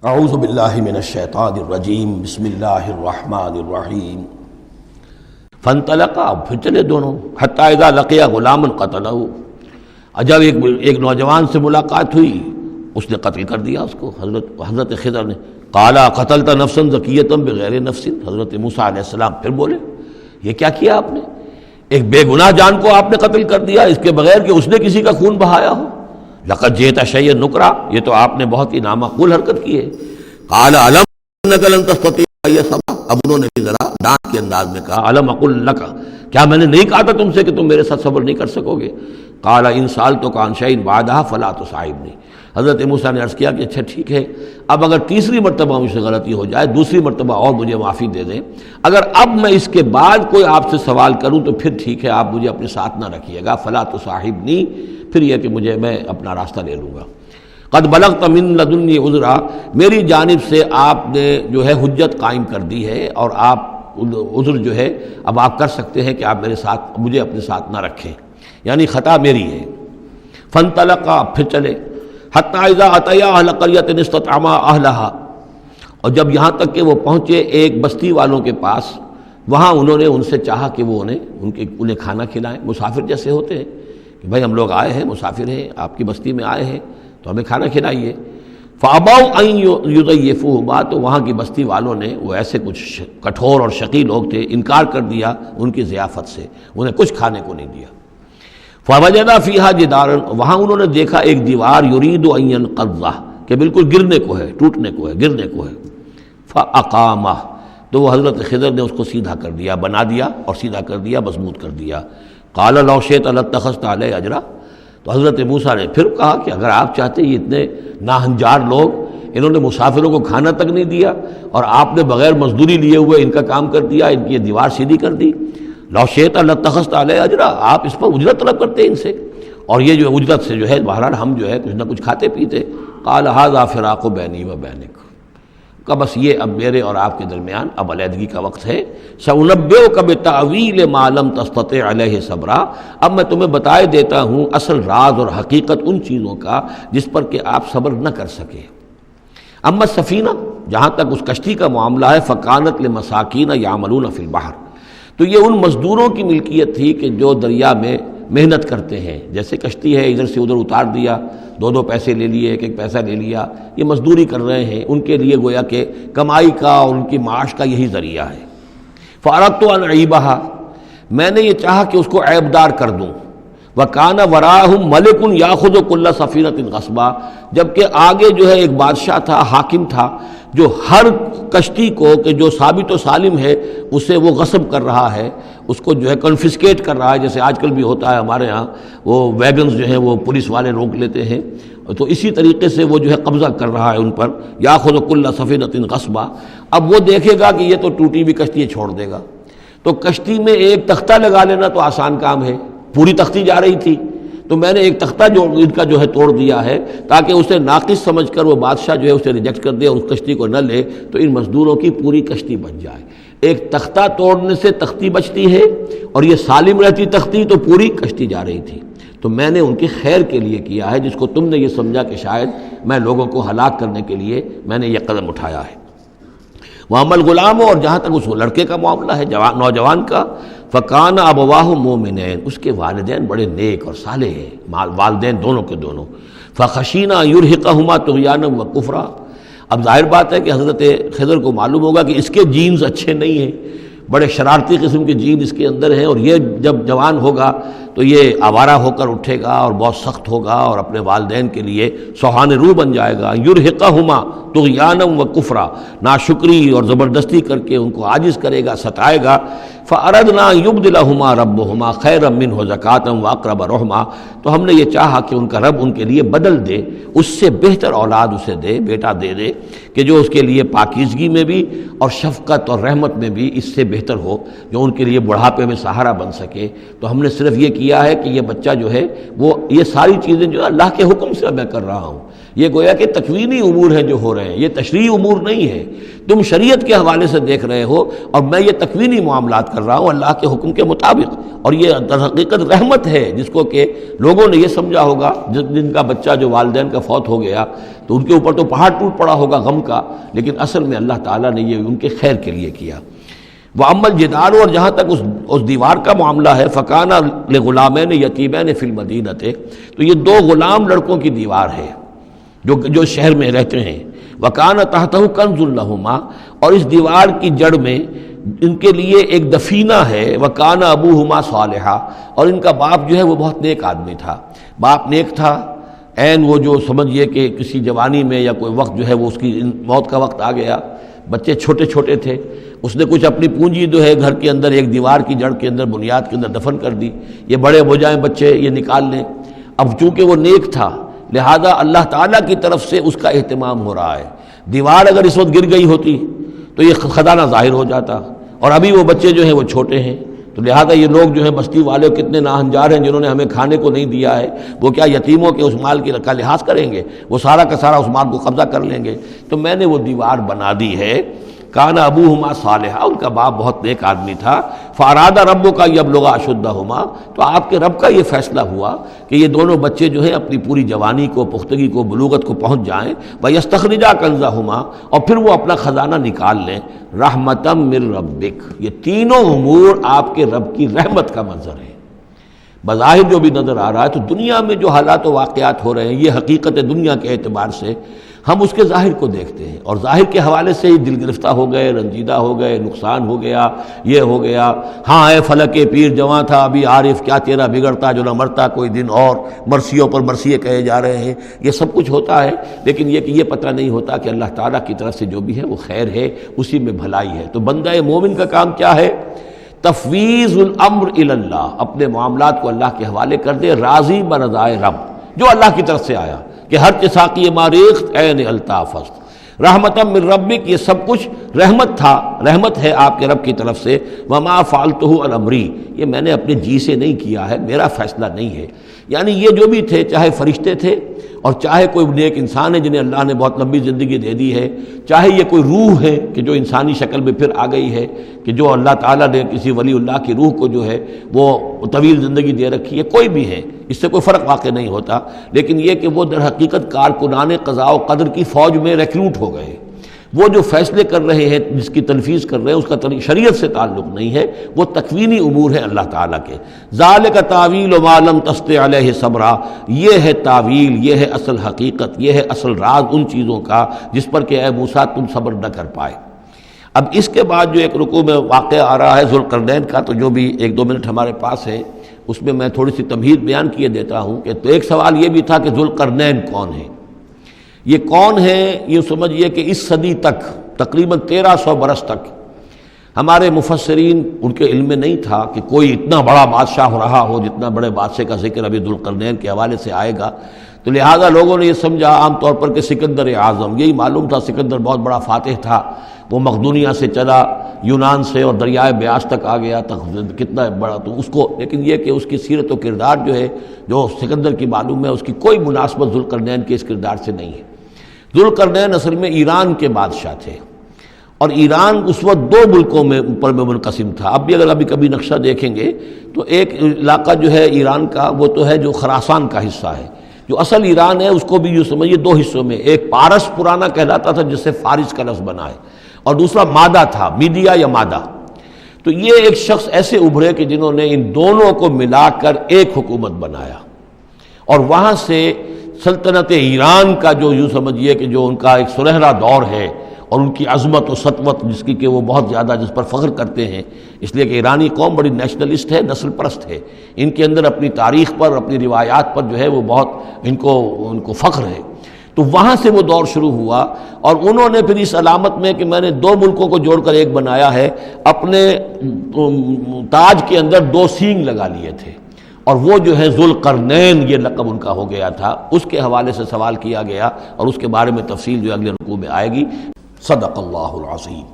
اعوذ باللہ من الشیطان الرجیم بسم اللہ الرحمن الرحیم فانطلقا، پھر چلے دونوں، حتی اذا لقیا غلاما قتلہ، جب ایک نوجوان سے ملاقات ہوئی اس نے قتل کر دیا اس کو، حضرت خضر نے۔ قالا قتلت نفسا زکیۃ بغیر نفس، حضرت موسیٰ علیہ السلام پھر بولے یہ کیا کیا آپ نے؟ ایک بے گناہ جان کو آپ نے قتل کر دیا اس کے بغیر کہ اس نے کسی کا خون بہایا ہو۔ لقد جئت شیئا نکرا، یہ تو آپ نے بہت ہی نامعقول حرکت کی ہے۔ قال علم انک لن تستطیع معی صبرا، اب انہوں نے بھی ذرا ڈانٹ کے انداز میں کہا علم اقل لک، کیا میں نے نہیں کہا تھا تم سے کہ تم میرے ساتھ صبر نہیں کر سکو گے؟ قال ان سألتک عن شیء بعدها فلا تصاحبنی، حضرت موسیٰ نے عرض کیا کہ اچھا ٹھیک ہے، اب اگر تیسری مرتبہ مجھ سے غلطی ہو جائے، دوسری مرتبہ اور مجھے معافی دے دیں، اگر اب میں اس کے بعد کوئی آپ سے سوال کروں تو پھر ٹھیک ہے، آپ مجھے اپنے ساتھ نہ رکھیے گا، فلا تصاحبنی، پھر یہ کہ میں اپنا راستہ لے لوں گا۔ قد بلغت من لدنی عذرا، میری جانب سے آپ نے جو ہے حجت قائم کر دی ہے، اور آپ عذر جو ہے اب آپ کر سکتے ہیں کہ آپ میرے ساتھ مجھے اپنے ساتھ نہ رکھیں، یعنی خطا میری ہے۔ فانطلقا، پھر چلے، حتی اذا اتیا اہل قریۃ استطعما اہلھا، اور جب یہاں تک کہ وہ پہنچے ایک بستی والوں کے پاس، وہاں انہوں نے ان سے چاہا کہ وہ انہیں کھانا کھلائیں، مسافر جیسے ہوتے ہیں کہ بھائی ہم لوگ آئے ہیں، مسافر ہیں، آپ کی بستی میں آئے ہیں تو ہمیں کھانا کھلائیے۔ فابوا ان یضیفوہما، تو وہاں کی بستی والوں نے، وہ ایسے کچھ کٹھور اور شقی لوگ تھے، انکار کر دیا ان کی ضیافت سے، انہیں کچھ کھانے کو نہیں دیا۔ فوجدا فیہا جدارا، وہاں انہوں نے دیکھا ایک دیوار، یرید ان ینقضہ، کہ بالکل گرنے کو ہے، ٹوٹنے کو ہے، گرنے کو ہے۔ فاقامہ، تو وہ حضرت خضر نے اس کو سیدھا کر دیا، بنا دیا اور سیدھا کر دیا، مضبوط کر دیا۔ قال لو شئت لاتخذت علیہ اجرا، تو حضرت موسیٰ نے پھر کہا کہ اگر آپ چاہتے، یہ اتنے ناہنجار لوگ، انہوں نے مسافروں کو کھانا تک نہیں دیا اور آپ نے بغیر مزدوری لیے ہوئے ان کا کام کر دیا، ان کی یہ دیوار سیدھی کر دی۔ لو شئت لاتخذت علیہ اجرا، آپ اس پر اجرت طلب کرتے ہیں ان سے، اور یہ جو اجرت سے جو ہے بہرحال ہم جو ہے کچھ نہ کچھ کھاتے پیتے۔ قال ھذا فراق بینی و بینک، کہ بس یہ اب میرے اور آپ کے درمیان اب علیحدگی کا وقت ہے۔ سأنبئک بتأویل ما لم تستطع علیہ صبرا، اب میں تمہیں بتائے دیتا ہوں اصل راز اور حقیقت ان چیزوں کا جس پر کہ آپ صبر نہ کر سکے۔ اما السفینہ، جہاں تک اس کشتی کا معاملہ ہے، فکانت لمساکین یعملون فی البحر، تو یہ ان مزدوروں کی ملکیت تھی کہ جو دریا میں محنت کرتے ہیں، جیسے کشتی ہے ادھر سے ادھر اتار دیا، دو پیسے لے لیے، ایک پیسہ لے لیا، یہ مزدوری کر رہے ہیں، ان کے لیے گویا کہ کمائی کا اور ان کی معاش کا یہی ذریعہ ہے۔ فاردت ان اعیبھا، میں نے یہ چاہا کہ اس کو عیب دار کر دوں۔ وکان وراءہم ملک یاخذ کل سفینۃ غصبا، جبکہ آگے جو ہے ایک بادشاہ تھا، حاکم تھا، جو ہر کشتی کو کہ جو ثابت و سالم ہے اسے وہ غصب کر رہا ہے، اس کو جو ہے کنفسکیٹ کر رہا ہے، جیسے آج کل بھی ہوتا ہے ہمارے ہاں، وہ ویگنز جو ہیں وہ پولیس والے روک لیتے ہیں، تو اسی طریقے سے وہ جو ہے قبضہ کر رہا ہے ان پر۔ یاخذ کل سفینۃ غصبا، اب وہ دیکھے گا کہ یہ تو ٹوٹی ہوئی کشتی چھوڑ دے گا، تو کشتی میں ایک تختہ لگا لینا تو آسان کام ہے، پوری تختی جا رہی تھی تو میں نے ایک تختہ جو ان کا جو ہے توڑ دیا ہے، تاکہ اسے ناقص سمجھ کر وہ بادشاہ جو ہے اسے ریجیکٹ کر دے اور اس کشتی کو نہ لے، تو ان مزدوروں کی پوری کشتی بچ جائے۔ ایک تختہ توڑنے سے تختی بچتی ہے، اور یہ سالم رہتی تختی تو پوری کشتی جا رہی تھی۔ تو میں نے ان کی خیر کے لیے کیا ہے، جس کو تم نے یہ سمجھا کہ شاید میں لوگوں کو ہلاک کرنے کے لیے میں نے یہ قدم اٹھایا ہے۔ وَأَمَّا الْغُلَامُ، اور جہاں تک اس لڑکے کا معاملہ ہے، نوجوان کا، فَكَانَ أَبَوَاهُ مُؤْمِنَيْنِ، اس کے والدین بڑے نیک اور صالح ہیں، والدین دونوں کے دونوں۔ فَخَشِينَا أَن يُرْهِقَهُمَا طُغْيَانًا وَكُفْرًا، اب ظاہر بات ہے کہ حضرت خضر کو معلوم ہوگا کہ اس کے جینز اچھے نہیں ہیں، بڑے شرارتی قسم کے جین اس کے اندر ہیں، اور یہ جب جوان ہوگا تو یہ آوارہ ہو کر اٹھے گا اور بہت سخت ہوگا اور اپنے والدین کے لیے سوہان روح بن جائے گا۔ یرہقہما طغیانا و کفرا، ناشکری اور زبردستی کر کے ان کو عاجز کرے گا، ستائے گا۔ فاردنا یبدلہما ربہما خیرا منہ زکاۃ واقرب رحما، تو ہم نے یہ چاہا کہ ان کا رب ان کے لیے بدل دے، اس سے بہتر اولاد اسے دے، بیٹا دے دے کہ جو اس کے لیے پاکیزگی میں بھی اور شفقت اور رحمت میں بھی اس سے بہتر ہو، جو ان کے لیے بڑھاپے میں سہارا بن سکے۔ تو ہم نے صرف یہ کیا ہے کہ یہ بچہ جو ہے وہ یہ ساری چیزیں جو اللہ کے حکم سے میں کر رہا ہوں، یہ گویا کہ تکوینی امور ہیں جو ہو رہے ہیں، یہ تشریعی امور نہیں ہے، تم شریعت کے حوالے سے دیکھ رہے ہو اور میں یہ تکوینی معاملات کر رہا ہوں اللہ کے حکم کے مطابق۔ اور یہ در حقیقت رحمت ہے، جس کو کہ لوگوں نے یہ سمجھا ہوگا جن کا بچہ جو والدین کا فوت ہو گیا تو ان کے اوپر تو پہاڑ ٹوٹ پڑا ہوگا غم کا، لیکن اصل میں اللہ تعالیٰ نے یہ ان کے خیر کے لیے کیا۔ وَأَمَّا الْجِدَارُ، اور جہاں تک اس دیوار کا معاملہ ہے، فَكَانَ لِغُلَامَيْنِ يَتِيمَيْنِ فِي الْمَدِينَةِ، تو یہ دو غلام لڑکوں کی دیوار ہے جو شہر میں رہتے ہیں۔ وَكَانَ تَحْتَهُ كَنْزٌ لَهُمَا، اور اس دیوار کی جڑ میں ان کے لیے ایک دفینہ ہے۔ وَكَانَ أَبُوهُمَا صَالِحًا، اور ان کا باپ جو ہے وہ بہت نیک آدمی تھا، باپ نیک تھا، عین وہ جو سمجھیے کہ کسی جوانی میں یا کوئی وقت جو ہے وہ اس کی موت کا وقت آ گیا، بچے چھوٹے چھوٹے تھے، اس نے کچھ اپنی پونجی جو ہے گھر کے اندر ایک دیوار کی جڑ کے اندر بنیاد کے اندر دفن کر دی، یہ بڑے ہو جائیں بچے یہ نکال لیں۔ اب چونکہ وہ نیک تھا لہذا اللہ تعالیٰ کی طرف سے اس کا اہتمام ہو رہا ہے۔ دیوار اگر اس وقت گر گئی ہوتی تو یہ خزانہ ظاہر ہو جاتا، اور ابھی وہ بچے جو ہیں وہ چھوٹے ہیں، تو لہذا یہ لوگ جو ہیں بستی والے کتنے ناہنجار ہیں جنہوں نے ہمیں کھانے کو نہیں دیا ہے، وہ کیا یتیموں کے اس مال کا لحاظ کریں گے؟ وہ سارا کا سارا اس مال کو قبضہ کر لیں گے۔ تو میں نے وہ دیوار بنا دی ہے۔ کان ابوہما صالحا، ان کا باپ بہت نیک آدمی تھا۔ فاراد ربک یبلغ اشدہما، تو آپ کے رب کا یہ فیصلہ ہوا کہ یہ دونوں بچے جو ہیں اپنی پوری جوانی کو، پختگی کو، بلوغت کو پہنچ جائیں۔ ویستخرجا کنزہما، اور پھر وہ اپنا خزانہ نکال لیں۔ رحمتا من ربک، یہ تینوں امور آپ کے رب کی رحمت کا منظر ہے۔ بظاہر جو بھی نظر آ رہا ہے تو دنیا میں جو حالات و واقعات ہو رہے ہیں یہ حقیقت دنیا کے اعتبار سے ہم اس کے ظاہر کو دیکھتے ہیں، اور ظاہر کے حوالے سے ہی دل گرفتہ ہو گئے، رنجیدہ ہو گئے، نقصان ہو گیا، یہ ہو گیا۔ ہاں اے فلک پیر جواں تھا ابھی عارف، کیا تیرا بگڑتا جو نہ مرتا کوئی دن اور، مرثیوں پر مرثیے کہے جا رہے ہیں، یہ سب کچھ ہوتا ہے، لیکن یہ کہ یہ پتہ نہیں ہوتا کہ اللہ تعالیٰ کی طرف سے جو بھی ہے وہ خیر ہے، اسی میں بھلائی ہے۔ تو بندہ مومن کا کام کیا ہے؟ تفویض الامر الی اللہ، اپنے معاملات کو اللہ کے حوالے کر دے، راضی برضائے رب، جو اللہ کی طرف سے آیا کہ ہر چساقی ماریخت عین الطافست، رحمتا من ربک، یہ سب کچھ رحمت تھا، رحمت ہے آپ کے رب کی طرف سے۔ وما فعلتہ عن امری، یہ میں نے اپنے جی سے نہیں کیا ہے، میرا فیصلہ نہیں ہے۔ یعنی یہ جو بھی تھے، چاہے فرشتے تھے اور چاہے کوئی نیک انسان ہے جنہیں اللہ نے بہت لمبی زندگی دے دی ہے، چاہے یہ کوئی روح ہے کہ جو انسانی شکل میں پھر آ گئی ہے، کہ جو اللہ تعالیٰ نے کسی ولی اللہ کی روح کو جو ہے وہ طویل زندگی دے رکھی ہے، کوئی بھی ہے، اس سے کوئی فرق واقع نہیں ہوتا، لیکن یہ کہ وہ در حقیقت کارکنان قضاء و قدر کی فوج میں ریکروٹ ہو گئے۔ وہ جو فیصلے کر رہے ہیں، جس کی تنفیذ کر رہے ہیں، اس کا شریعت سے تعلق نہیں ہے، وہ تکوینی امور ہے اللہ تعالیٰ کے۔ ذالک تعویل ما لم تستطع علیہ صبرا، یہ ہے تعویل، یہ ہے اصل حقیقت، یہ ہے اصل راز ان چیزوں کا جس پر کہ اے موسیٰ تم صبر نہ کر پائے۔ اب اس کے بعد جو ایک رکوع میں واقعہ آ رہا ہے ذوالقرنین کا، تو جو بھی 1-2 منٹ ہمارے پاس ہے اس میں میں تھوڑی سی تمہید بیان کیے دیتا ہوں کہ تو ایک سوال یہ بھی تھا کہ ذوالقرنین کون ہے؟ یہ کون ہے؟ یہ سمجھیے کہ اس صدی تک، تقریباً 1300 برس تک ہمارے مفسرین ان کے علم میں نہیں تھا کہ کوئی اتنا بڑا بادشاہ رہا ہو جتنا بڑے بادشاہ کا ذکر ابھی ذوالقرنین کے حوالے سے آئے گا، تو لہٰذا لوگوں نے یہ سمجھا عام طور پر کہ سکندر اعظم، یہی معلوم تھا سکندر بہت بڑا فاتح تھا، وہ مقدونیہ سے چلا یونان سے اور دریائے بیاس تک آ گیا، کتنا بڑا، تو اس کو، لیکن یہ کہ اس کی سیرت و کردار جو ہے جو سکندر کی معلوم ہے، اس کی کوئی مناسبت ذوالقرنین کے اس کردار سے نہیں ہے۔ ذوالقرنین اصل میں ایران کے بادشاہ تھے، اور ایران اس وقت 2 ملکوں میں پر منقسم تھا۔ اب بھی اگر ابھی کبھی نقشہ دیکھیں گے تو ایک علاقہ جو ہے ایران کا وہ تو ہے جو خراسان کا حصہ ہے، جو اصل ایران ہے اس کو بھی جو سمجھیے 2 حصوں میں، ایک پارس پرانا کہلاتا تھا جس سے فارس کا لفظ بنا ہے، اور دوسرا مادہ تھا، میڈیا یا مادہ۔ تو یہ ایک شخص ایسے ابھرے کہ جنہوں نے ان دونوں کو ملا کر ایک حکومت بنایا، اور وہاں سے سلطنت ایران کا جو یوں سمجھیے کہ جو ان کا ایک سنہرا دور ہے، اور ان کی عظمت و سطوت جس کی کہ وہ بہت زیادہ جس پر فخر کرتے ہیں، اس لیے کہ ایرانی قوم بڑی نیشنلسٹ ہے، نسل پرست ہے، ان کے اندر اپنی تاریخ پر، اپنی روایات پر جو ہے وہ بہت ان کو فخر ہے۔ تو وہاں سے وہ دور شروع ہوا، اور انہوں نے پھر اس علامت میں کہ میں نے 2 ملکوں کو جوڑ کر ایک بنایا ہے، اپنے تاج کے اندر 2 سینگ لگا لیے تھے، اور وہ جو ہے ذوالقرنین یہ لقب ان کا ہو گیا تھا۔ اس کے حوالے سے سوال کیا گیا، اور اس کے بارے میں تفصیل جو اگلے رکوع میں آئے گی۔ صدق اللہ العظیم۔